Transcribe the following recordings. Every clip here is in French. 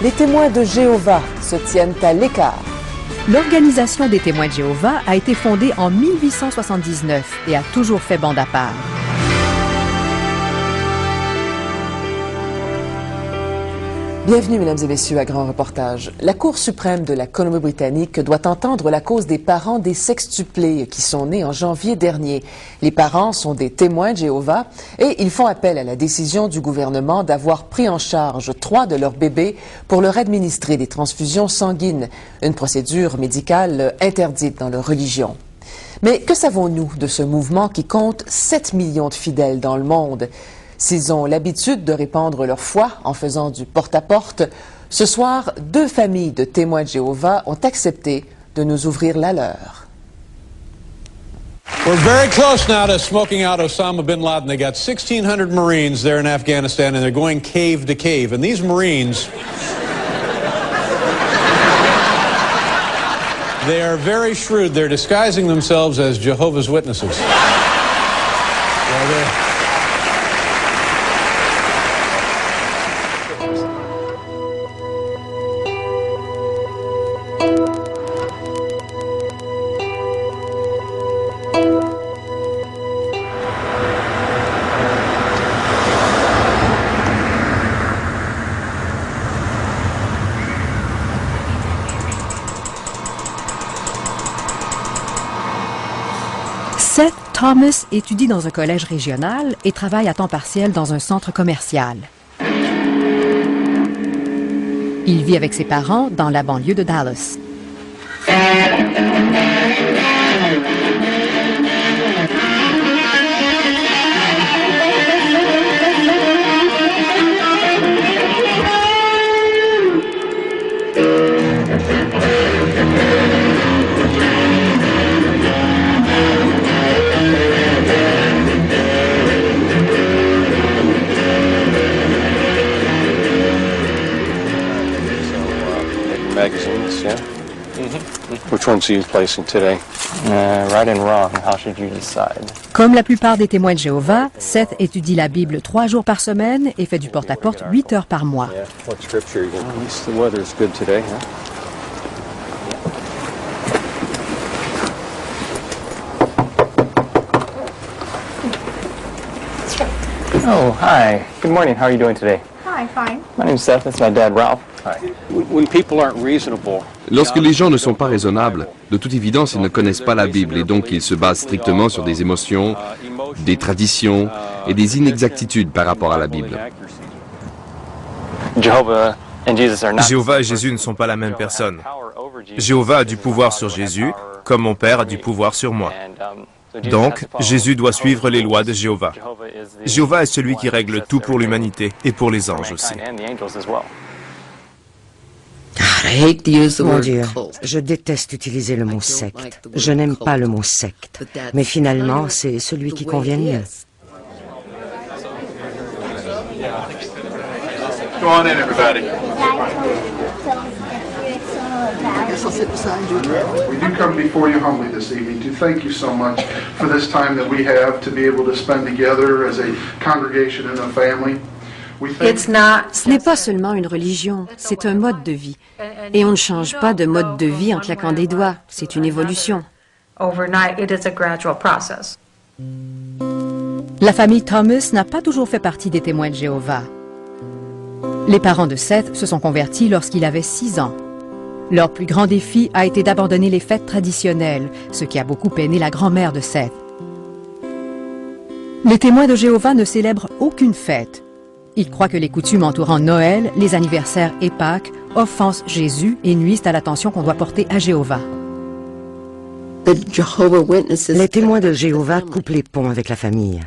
Les témoins de Jéhovah se tiennent à l'écart. L'Organisation des témoins de Jéhovah a été fondée en 1879 et a toujours fait bande à part. Bienvenue, mesdames et messieurs, à Grand Reportage. La Cour suprême de la Colombie-Britannique doit entendre la cause des parents des sextuplés qui sont nés en janvier dernier. Les parents sont des témoins de Jéhovah et ils font appel à la décision du gouvernement d'avoir pris en charge 3 de leurs bébés pour leur administrer des transfusions sanguines, une procédure médicale interdite dans leur religion. Mais que savons-nous de ce mouvement qui compte 7 millions de fidèles dans le monde? S'ils ont l'habitude de répandre leur foi en faisant du porte-à-porte, ce soir, 2 familles de témoins de Jéhovah ont accepté de nous ouvrir la leur. We're very close now to smoking out Osama bin Laden. They got 1,600 Marines there in Afghanistan, and they're going cave to cave. And these Marines, they are very shrewd. They're disguising themselves as Jehovah's Witnesses. Seth Thomas étudie dans un collège régional et travaille à temps partiel dans un centre commercial. Il vit avec ses parents dans la banlieue de Dallas. Magazines, yeah? Which ones are you placing today? Right and wrong, how should you decide? Comme la plupart des témoins de Jéhovah, Seth étudie la Bible 3 jours par semaine et fait du porte-à-porte 8 heures par mois. Yeah, what scripture are you going to... At least the weather is good today, huh? Oh, hi. Good morning. How are you doing today? Hi, fine. My name's Seth. That's my dad, Ralph. Hi. When people aren't reasonable... Lorsque les gens ne sont pas raisonnables, de toute évidence, ils ne connaissent pas la Bible et donc ils se basent strictement sur des émotions, des traditions et des inexactitudes par rapport à la Bible. Jéhovah et Jésus ne sont pas la même personne. Jéhovah a du pouvoir sur Jésus, comme mon père a du pouvoir sur moi. Donc, Jésus doit suivre les lois de Jéhovah. Jéhovah est celui qui règle tout pour l'humanité et pour les anges aussi. Mon Dieu, je déteste utiliser le mot secte. Je n'aime pas le mot secte. Mais finalement, c'est celui qui convient mieux. Go on in, everybody. We do come before you humbly this evening to thank you so much for this time that we have to be able to spend together as a congregation and a family. Ce n'est pas seulement une religion, c'est un mode de vie. Et on ne change pas de mode de vie en claquant des doigts, c'est une évolution. La famille Thomas n'a pas toujours fait partie des témoins de Jéhovah. Les parents de Seth se sont convertis lorsqu'il avait 6 ans. Leur plus grand défi a été d'abandonner les fêtes traditionnelles, ce qui a beaucoup peiné la grand-mère de Seth. Les témoins de Jéhovah ne célèbrent aucune fête. Ils croient que les coutumes entourant Noël, les anniversaires et Pâques offensent Jésus et nuisent à l'attention qu'on doit porter à Jéhovah. Les témoins de Jéhovah coupent les ponts avec la famille.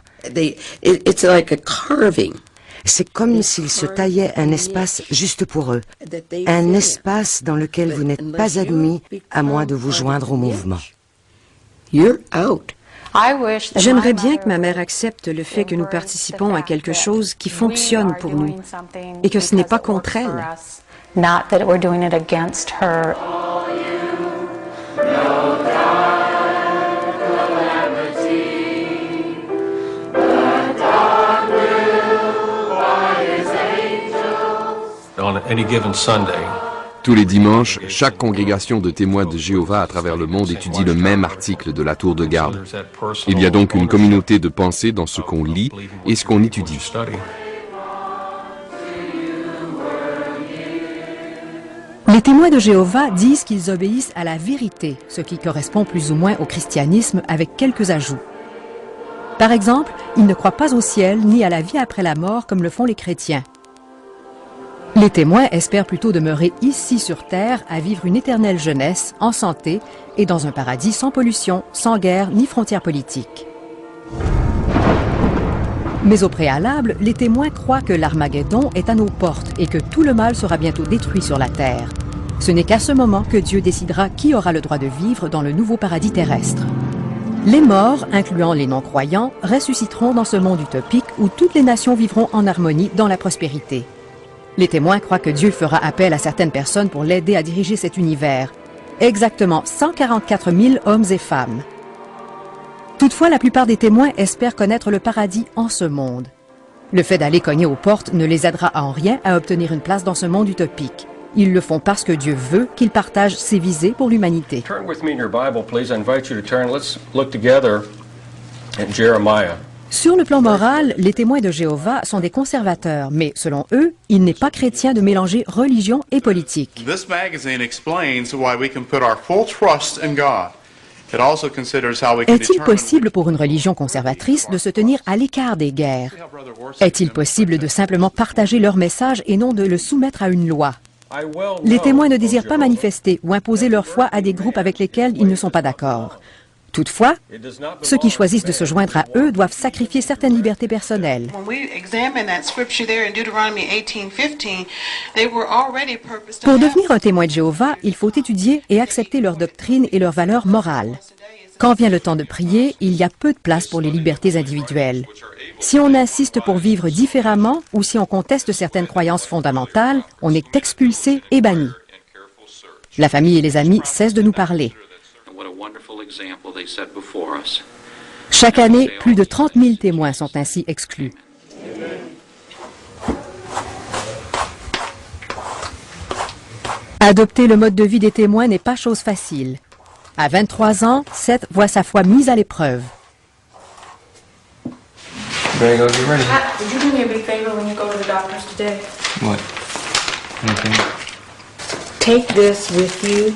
C'est comme s'ils se taillaient un espace juste pour eux, un espace dans lequel vous n'êtes pas admis à moins de vous joindre au mouvement. J'aimerais bien que ma mère accepte le fait que nous participons à quelque chose qui fonctionne pour nous et que ce n'est pas contre elle. any given Sunday. Tous les dimanches, chaque congrégation de témoins de Jéhovah à travers le monde étudie le même article de la tour de garde. Il y a donc une communauté de pensée dans ce qu'on lit et ce qu'on étudie. Les témoins de Jéhovah disent qu'ils obéissent à la vérité, ce qui correspond plus ou moins au christianisme avec quelques ajouts. Par exemple, ils ne croient pas au ciel ni à la vie après la mort comme le font les chrétiens. Les témoins espèrent plutôt demeurer ici sur terre à vivre une éternelle jeunesse, en santé et dans un paradis sans pollution, sans guerre ni frontières politiques. Mais au préalable, les témoins croient que l'Armageddon est à nos portes et que tout le mal sera bientôt détruit sur la terre. Ce n'est qu'à ce moment que Dieu décidera qui aura le droit de vivre dans le nouveau paradis terrestre. Les morts, incluant les non-croyants, ressusciteront dans ce monde utopique où toutes les nations vivront en harmonie dans la prospérité. Les témoins croient que Dieu fera appel à certaines personnes pour l'aider à diriger cet univers. Exactement 144 000 hommes et femmes. Toutefois, la plupart des témoins espèrent connaître le paradis en ce monde. Le fait d'aller cogner aux portes ne les aidera en rien à obtenir une place dans ce monde utopique. Ils le font parce que Dieu veut qu'ils partagent ses visées pour l'humanité. Turn with me in your Bible, please. I invite you to turn. Let's look together at Jeremiah. Sur le plan moral, les témoins de Jéhovah sont des conservateurs, mais selon eux, il n'est pas chrétien de mélanger religion et politique. This magazine explains why we can put our full trust in God. It also considers how we can Est-il determine possible pour une religion conservatrice de se tenir à l'écart des guerres? Est-il possible de simplement partager leur message et non de le soumettre à une loi? Les témoins ne désirent pas manifester ou imposer leur foi à des groupes avec lesquels ils ne sont pas d'accord. Toutefois, ceux qui choisissent de se joindre à eux doivent sacrifier certaines libertés personnelles. Pour devenir un témoin de Jéhovah, il faut étudier et accepter leurs doctrines et leurs valeurs morales. Quand vient le temps de prier, il y a peu de place pour les libertés individuelles. Si on insiste pour vivre différemment ou si on conteste certaines croyances fondamentales, on est expulsé et banni. La famille et les amis cessent de nous parler. Chaque année, plus de 30 000 témoins sont ainsi exclus. Adopter le mode de vie des témoins n'est pas chose facile. À 23 ans, Seth voit sa foi mise à l'épreuve. There you go, get ready. Would you do me a big favor when you go to the doctor's today? What? Anything? Take this with you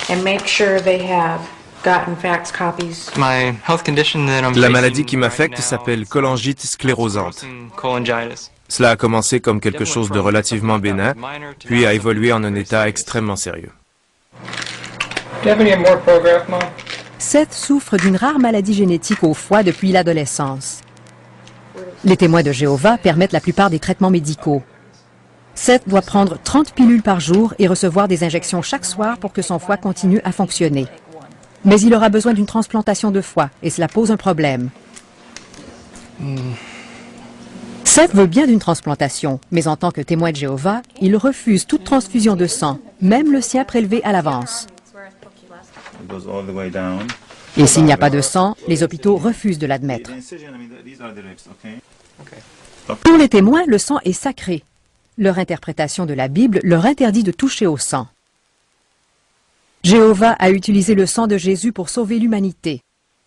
and make sure they have gotten fax copies. My health condition that I'm La maladie qui m'affecte s'appelle cholangite sclérosante. cholangitis. Cela a commencé comme quelque chose de relativement bénin, puis a évolué en un état extrêmement sérieux. Do you have any more Prograf, Mom? Seth souffre d'une rare maladie génétique au foie depuis l'adolescence. Les témoins de Jéhovah permettent la plupart des traitements médicaux. Seth doit prendre 30 pilules par jour et recevoir des injections chaque soir pour que son foie continue à fonctionner. Mais il aura besoin d'une transplantation de foie et cela pose un problème. Seth veut bien d'une transplantation, mais en tant que témoin de Jéhovah, il refuse toute transfusion de sang, même le sien prélevé à l'avance. Et s'il n'y a pas de sang, les hôpitaux refusent de l'admettre. Pour les témoins, le sang est sacré. Leur interprétation de la Bible leur interdit de toucher au sang. Jéhovah a utilisé le sang de Jésus pour sauver l'humanité.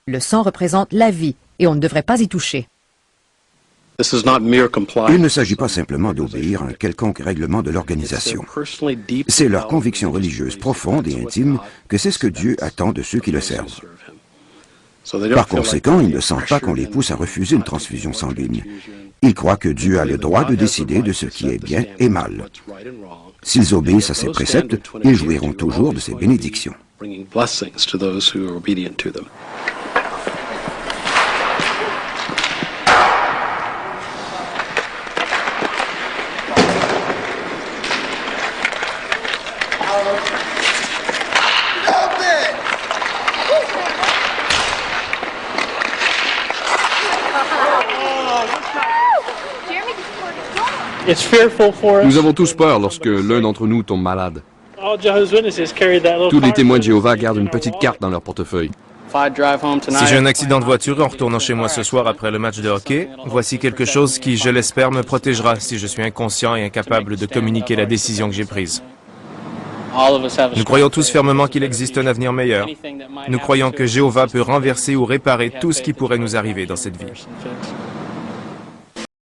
Le sang représente la vie et on ne devrait pas y toucher. Il ne s'agit pas simplement d'obéir à un quelconque règlement de l'organisation. C'est leur conviction religieuse profonde et intime que c'est ce que Dieu attend de ceux qui le servent. Par conséquent, ils ne sentent pas qu'on les pousse à refuser une transfusion sanguine. Ils croient que Dieu a le droit de décider de ce qui est bien et mal. S'ils obéissent à ses préceptes, ils jouiront toujours de ses bénédictions. Nous avons tous peur lorsque l'un d'entre nous tombe malade. Tous les témoins de Jéhovah gardent une petite carte dans leur portefeuille. Si j'ai un accident de voiture en retournant chez moi ce soir après le match de hockey, voici quelque chose qui, je l'espère, me protégera si je suis inconscient et incapable de communiquer la décision que j'ai prise. Nous croyons tous fermement qu'il existe un avenir meilleur. Nous croyons que Jéhovah peut renverser ou réparer tout ce qui pourrait nous arriver dans cette vie.